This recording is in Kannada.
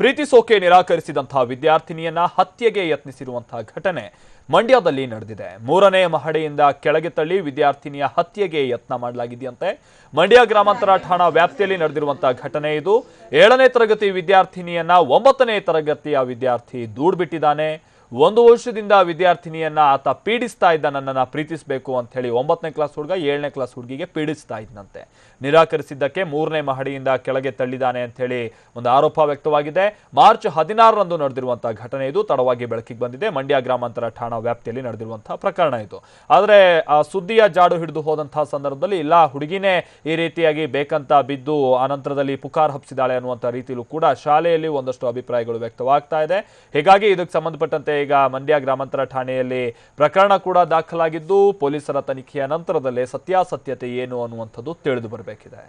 ಪ್ರೀತಿಸೋಕೆ ನಿರಾಕರಿಸಿದಂತಹ ವಿದ್ಯಾರ್ಥಿನಿಯನ್ನ ಹತ್ಯೆಗೆ ಯತ್ನಿಸಿರುವಂತಹ ಘಟನೆ ಮಂಡ್ಯದಲ್ಲಿ ನಡೆದಿದೆ. 3ನೇ ಮಹಡಿಯಿಂದ ಕೆಳಗೆ ತಳ್ಳಿ ವಿದ್ಯಾರ್ಥಿನಿಯ ಹತ್ಯೆಗೆ ಯತ್ನ ಮಾಡಲಾಗಿದೆಯಂತೆ. ಮಂಡ್ಯ ಗ್ರಾಮಾಂತರ ಠಾಣಾ ವ್ಯಾಪ್ತಿಯಲ್ಲಿ ನಡೆದಿರುವಂತಹ ಘಟನೆ ಇದು. 7ನೇ ತರಗತಿ ವಿದ್ಯಾರ್ಥಿನಿಯನ್ನ 9ನೇ ತರಗತಿಯ ವಿದ್ಯಾರ್ಥಿ ದೂಡ್ಬಿಟ್ಟಿದ್ದಾನೆ. 1 ವರ್ಷದಿಂದ ವಿದ್ಯಾರ್ಥಿನಿಯನ್ನ ಆತ ಪೀಡಿಸ್ತಾ ಇದ್ದ, ನನ್ನನ್ನು ಪ್ರೀತಿಸಬೇಕು ಅಂತ ಹೇಳಿ 9ನೇ ಕ್ಲಾಸ್ ಹುಡುಗ 7ನೇ ಕ್ಲಾಸ್ ಹುಡುಗಿಗೆ ಪೀಡಿಸ್ತಾ ಇದ್ದಂತೆ. ನಿರಾಕರಿಸಿದ್ದಕ್ಕೆ 3ನೇ ಮಹಡಿಯಿಂದ ಕೆಳಗೆ ತಳ್ಳಿದ್ದಾನೆ ಅಂತ ಹೇಳಿ ಒಂದು ಆರೋಪ ವ್ಯಕ್ತವಾಗಿದೆ. ಮಾರ್ಚ್ 16ರಂದು ನಡೆದಿರುವಂತಹ ಘಟನೆ ಇದು. ತಡವಾಗಿ ಬೆಳಕಿಗೆ ಬಂದಿದೆ. ಮಂಡ್ಯ ಗ್ರಾಮಾಂತರ ಠಾಣಾ ವ್ಯಾಪ್ತಿಯಲ್ಲಿ ನಡೆದಿರುವಂತಹ ಪ್ರಕರಣ ಇದು. ಆದರೆ ಆ ಸುದ್ದಿಯ ಜಾಡು ಹಿಡಿದು ಹೋದಂತಹ ಸಂದರ್ಭದಲ್ಲಿ ಇಲ್ಲ, ಹುಡುಗಿನೇ ಈ ರೀತಿಯಾಗಿ ಬೇಕಂತ ಬಿದ್ದು ಅನಂತರದಲ್ಲಿ ಪುಕಾರ್ ಹಬ್ಬಿಸಿದಾಳೆ ಅನ್ನುವಂಥ ರೀತಿಯಲ್ಲೂ ಕೂಡ ಶಾಲೆಯಲ್ಲಿ ಒಂದಷ್ಟು ಅಭಿಪ್ರಾಯಗಳು ವ್ಯಕ್ತವಾಗ್ತಾ ಇದೆ. ಹೀಗಾಗಿ ಇದಕ್ಕೆ ಸಂಬಂಧಪಟ್ಟಂತೆ ಈಗ ಮಂಡ್ಯ ಗ್ರಾಮಾಂತರ ಠಾಣೆಯಲ್ಲಿ ಪ್ರಕರಣ ಕೂಡ ದಾಖಲಾಗಿದ್ದು, ಪೊಲೀಸರ ತನಿಖೆಯ ನಂತರದಲ್ಲೇ ಸತ್ಯಾಸತ್ಯತೆ ಏನು ಅನ್ನುವಂಥದ್ದು ತಿಳಿದು ಬರಬೇಕಿದೆ.